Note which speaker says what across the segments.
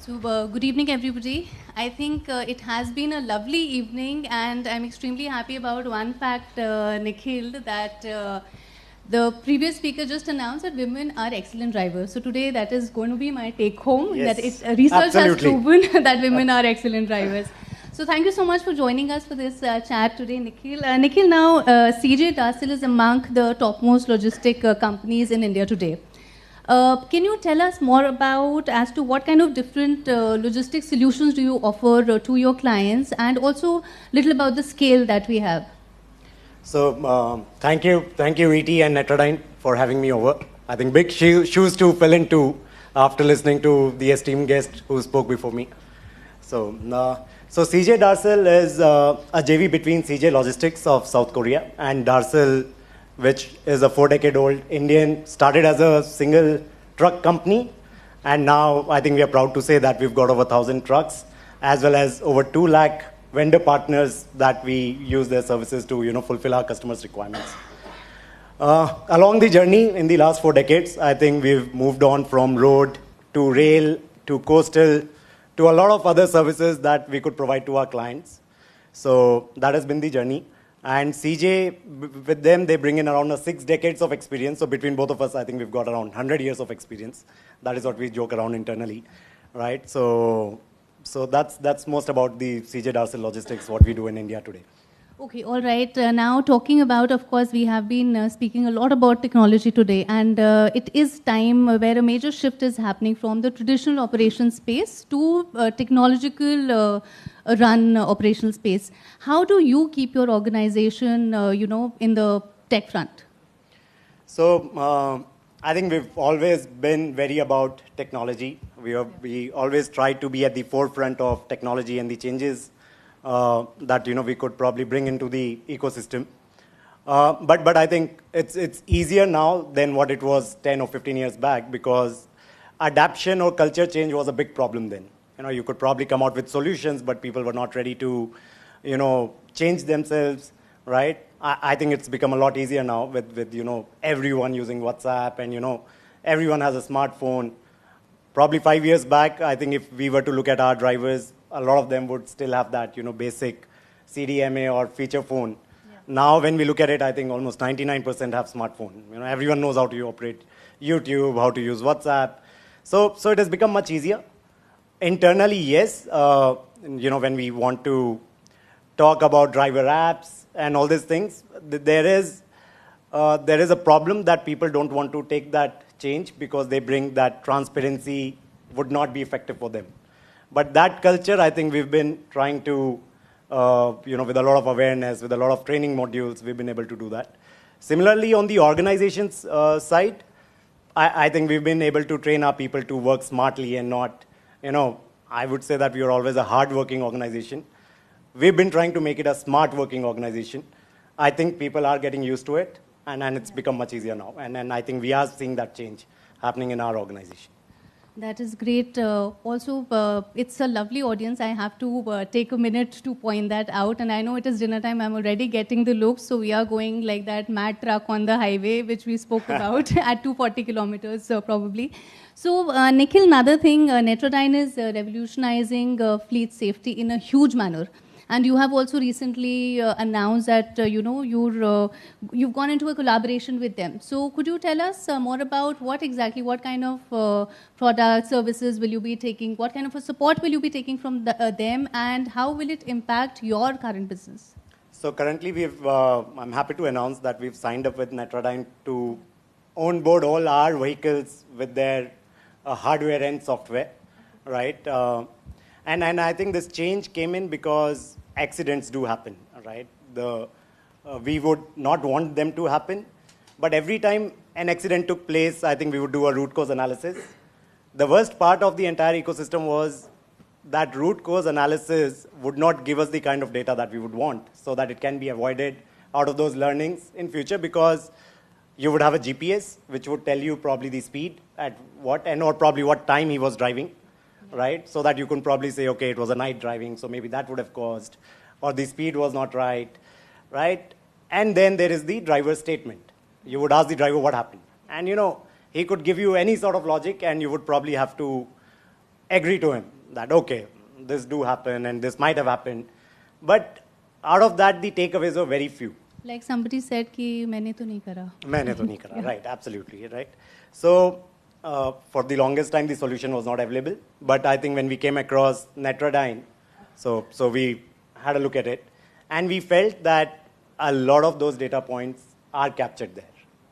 Speaker 1: So, good evening, everybody. I think it has been a lovely evening, and I'm extremely happy about one fact, Nikhil, that the previous speaker just announced that women are excellent drivers. So today, that is going to be my take home.
Speaker 2: Yes,
Speaker 1: that research
Speaker 2: absolutely.
Speaker 1: has proven that women are excellent drivers. So thank you so much for joining us for this chat today, Nikhil. Nikhil, now CJ DARCL is among the topmost logistic companies in India today. Can you tell us more about as to what kind of different logistic solutions do you offer to your clients, and also little about the scale that we have?
Speaker 2: So thank you, E.T. and Netrodyne for having me over. I think big shoes to fill into after listening to the esteemed guest who spoke before me. So CJ DARCL is a JV between CJ Logistics of South Korea and DARCL, which is a 4-decade-old Indian, started as a single truck company. And now I think we are proud to say that we've got over 1,000 trucks, as well as over 2 lakh vendor partners that we use their services to fulfill our customers' requirements. Along the journey in the last 4 decades, I think we've moved on from road to rail to coastal to a lot of other services that we could provide to our clients. So that has been the journey. And CJ, with them, they bring in around 6 decades of experience. So between both of us, I think we've got around 100 years of experience. That is what we joke around internally, right? So that's most about the CJ DARCL Logistics, what we do in India today.
Speaker 1: Okay, all right. Now talking about, of course, we have been speaking a lot about technology today, and it is time where a major shift is happening from the traditional operations space to technological run operational space. How do you keep your organization, in the tech front?
Speaker 2: So I think we've always been very about technology. We always try to be at the forefront of technology and the changes that we could probably bring into the ecosystem. But I think it's easier now than what it was 10 or 15 years back, because adaptation or culture change was a big problem then. You could probably come out with solutions, but people were not ready to change themselves, right? I think it's become a lot easier now with everyone using WhatsApp, and everyone has a smartphone. Probably 5 years back, I think if we were to look at our drivers, a lot of them would still have that basic CDMA or feature phone. Yeah. Now when we look at it, I think almost 99% have smartphone. Everyone knows how to operate YouTube, how to use WhatsApp. So it has become much easier. Internally, yes, when we want to talk about driver apps and all these things, there is a problem that people don't want to take that change because they bring that transparency would not be effective for them. But that culture, I think we've been trying to, with a lot of awareness, with a lot of training modules, we've been able to do that. Similarly, on the organization's side, I think we've been able to train our people to work smartly and not, I would say that we are always a hard-working organization. We've been trying to make it a smart working organization. I think people are getting used to it, and it's become much easier now. And I think we are seeing that change happening in our organization.
Speaker 1: That is great. Also, it's a lovely audience. I have to take a minute to point that out. And I know it is dinner time. I'm already getting the looks. So we are going like that mad truck on the highway, which we spoke about at 240 kilometers probably. So Nikhil, another thing, Netrodyne is revolutionizing fleet safety in a huge manner. And you have also recently announced that you've gone into a collaboration with them. So could you tell us more about what kind of products, services will you be taking? What kind of a support will you be taking from them, and how will it impact your current business?
Speaker 2: So currently, I'm happy to announce that we've signed up with Netrodyne to onboard all our vehicles with their hardware and software, right? And I think this change came in because accidents do happen, right? We would not want them to happen, but every time an accident took place, I think we would do a root cause analysis. The worst part of the entire ecosystem was that root cause analysis would not give us the kind of data that we would want, so that it can be avoided out of those learnings in future, because you would have a GPS, which would tell you probably the speed at what, or probably what time he was driving. Right? So that you can probably say, okay, it was a night driving, so maybe that would have caused, or the speed was not right? And then there is the driver's statement. You would ask the driver what happened. And he could give you any sort of logic, and you would probably have to agree to him, that, okay, this do happen and this might have happened. But out of that, the takeaways were very few.
Speaker 1: Like somebody said कि मैंने तो नहीं करा.
Speaker 2: मैंने तो नहीं करा, right, absolutely, right. So for the longest time, the solution was not available. But I think when we came across Netradyne, so we had a look at it, and we felt that a lot of those data points are captured there.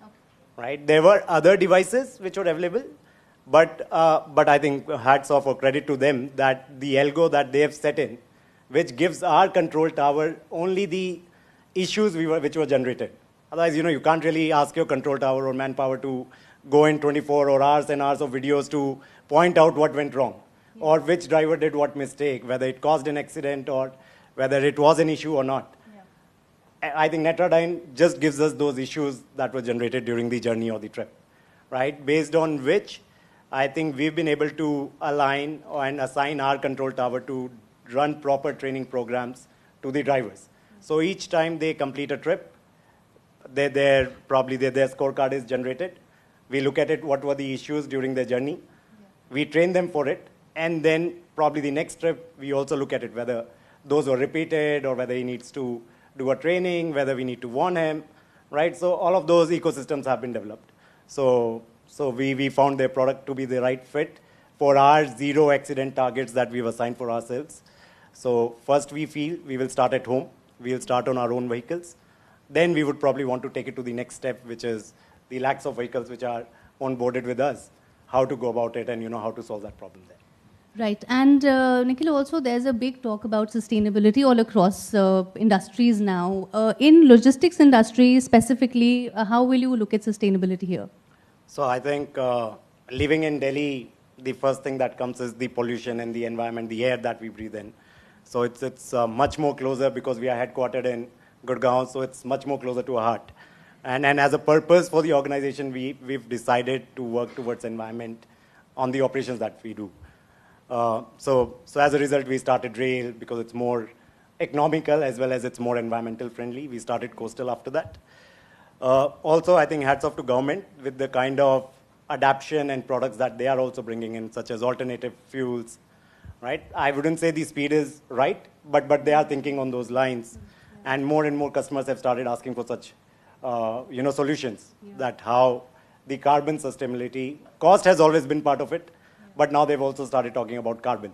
Speaker 2: Okay. Right? There were other devices which were available, but I think hats off or credit to them that the algo that they have set in, which gives our control tower only the issues which were generated. Otherwise, you can't really ask your control tower or manpower to go in 24 or hours and hours of videos to point out what went wrong, or which driver did what mistake, whether it caused an accident or whether it was an issue or not. I think Netradyne just gives us those issues that were generated during the journey or the trip, right? Based on which I think we've been able to align and assign our control tower to run proper training programs to the drivers. So each time they complete a trip, their scorecard is generated. We look at it, what were the issues during their journey. We train them for it. And then probably the next trip, we also look at it, whether those were repeated or whether he needs to do a training, whether we need to warn him, right? So all of those ecosystems have been developed. So we found their product to be the right fit for our zero accident targets that we've assigned for ourselves. So first we feel we will start at home. We'll start on our own vehicles. Then we would probably want to take it to the next step, which is the lakhs of vehicles which are onboarded with us, how to go about it and how to solve that problem there.
Speaker 1: Right. And Nikhil, also there's a big talk about sustainability all across industries now. In logistics industry specifically, how will you look at sustainability here?
Speaker 2: So I think living in Delhi, the first thing that comes is the pollution and the environment, the air that we breathe in. So it's much more closer because we are headquartered in Gurgaon, so it's much more closer to our heart. And as a purpose for the organization, we've decided to work towards environment on the operations that we do. So as a result, we started rail because it's more economical as well as it's more environmental friendly. We started coastal after that. Also, I think hats off to government with the kind of adaptation and products that they are also bringing in, such as alternative fuels, right? I wouldn't say the speed is right, but they are thinking on those lines. And more customers have started asking for such solutions, that how the carbon sustainability, cost has always been part of it, but now they've also started talking about carbon,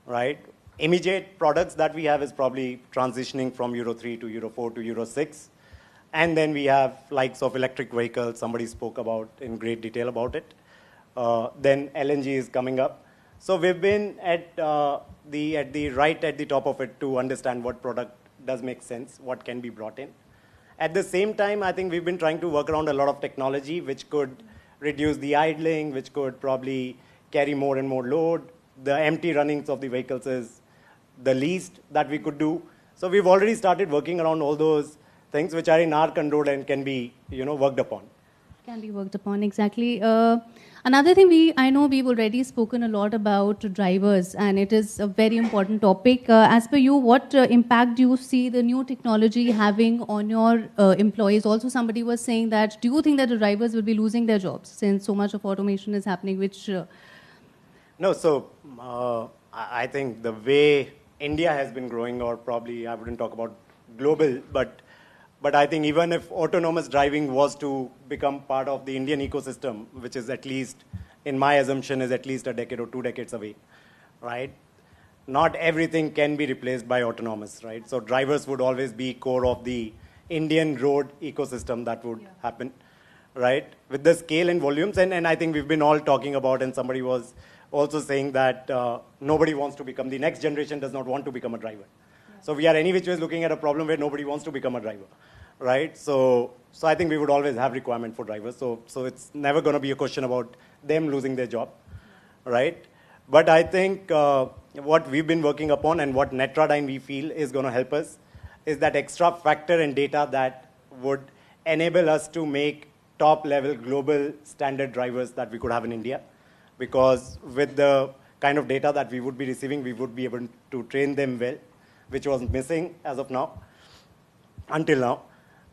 Speaker 2: right? Immediate products that we have is probably transitioning from Euro 3 to Euro 4 to Euro 6. And then we have likes of electric vehicles, somebody spoke about in great detail about it. Then LNG is coming up. So we've been at the top of it to understand what product does make sense, what can be brought in. At the same time, I think we've been trying to work around a lot of technology which could reduce the idling, which could probably carry more and more load. The empty runnings of the vehicles is the least that we could do. So we've already started working around all those things which are in our control and can be, worked upon.
Speaker 1: Can be worked upon, exactly. Another thing, I know we've already spoken a lot about drivers, and it is a very important topic. As per you, what impact do you see the new technology having on your employees? Also, somebody was saying that, do you think that the drivers will be losing their jobs since so much of automation is happening, which...
Speaker 2: No, so I think the way India has been growing, or probably I wouldn't talk about global, but I think even if autonomous driving was to become part of the Indian ecosystem, which is at least, in my assumption, is at least a decade or 2 decades away, right? Not everything can be replaced by autonomous, right? So drivers would always be core of the Indian road ecosystem that would happen, right? With the scale and volumes, and I think we've been all talking about, and somebody was also saying that nobody wants to become, the next generation does not want to become a driver. So we are any which ways looking at a problem where nobody wants to become a driver, right? So I think we would always have requirement for drivers. So it's never going to be a question about them losing their job, right? But I think what we've been working upon and what Netradyne we feel is going to help us is that extra factor and data that would enable us to make top-level global standard drivers that we could have in India. Because with the kind of data that we would be receiving, we would be able to train them well, which was missing as of now, until now.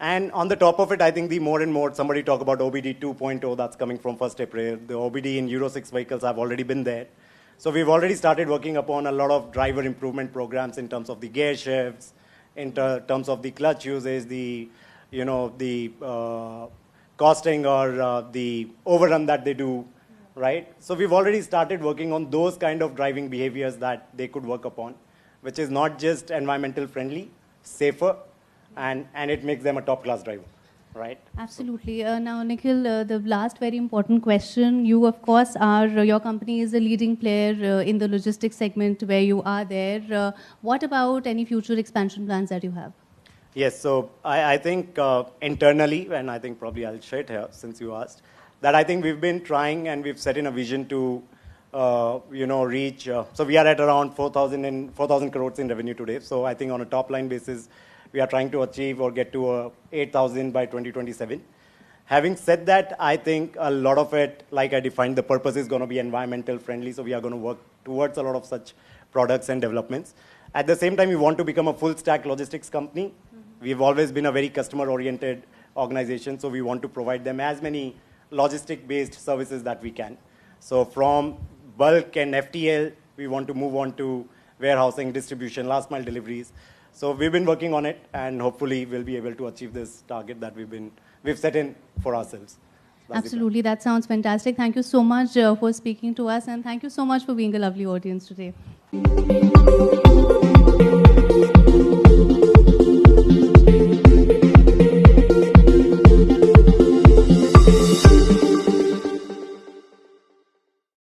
Speaker 2: And on the top of it, I think the more and more, somebody talk about OBD 2.0 that's coming from 1st April. The OBD in Euro 6 vehicles have already been there. So we've already started working upon a lot of driver improvement programs in terms of the gear shifts, in terms of the clutch usage, the costing or the overrun that they do, right? So we've already started working on those kind of driving behaviors that they could work upon, which is not just environmental friendly, safer, and it makes them a top-class driver, right?
Speaker 1: Absolutely. Now, Nikhil, the last very important question. You, of course, your company is a leading player in the logistics segment where you are there. What about any future expansion plans that you have?
Speaker 2: Yes, so I think internally, and I think probably I'll share it here since you asked, that I think we've been trying and we've set in a vision to, reach, so we are at around 4,000 crores in revenue today. So I think on a top line basis, we are trying to achieve or get to 8,000 by 2027. Having said that, I think a lot of it, like I defined, the purpose is going to be environmental friendly. So we are going to work towards a lot of such products and developments. At the same time, we want to become a full stack logistics company. We've always been a very customer oriented organization. So we want to provide them as many logistic based services that we can. So from bulk and FTL, we want to move on to warehousing, distribution, last mile deliveries. So we've been working on it, and hopefully we'll be able to achieve this target that we've set in for ourselves.
Speaker 1: Absolutely, that sounds fantastic. Thank you so much for speaking to us, and thank you so much for being a lovely audience today.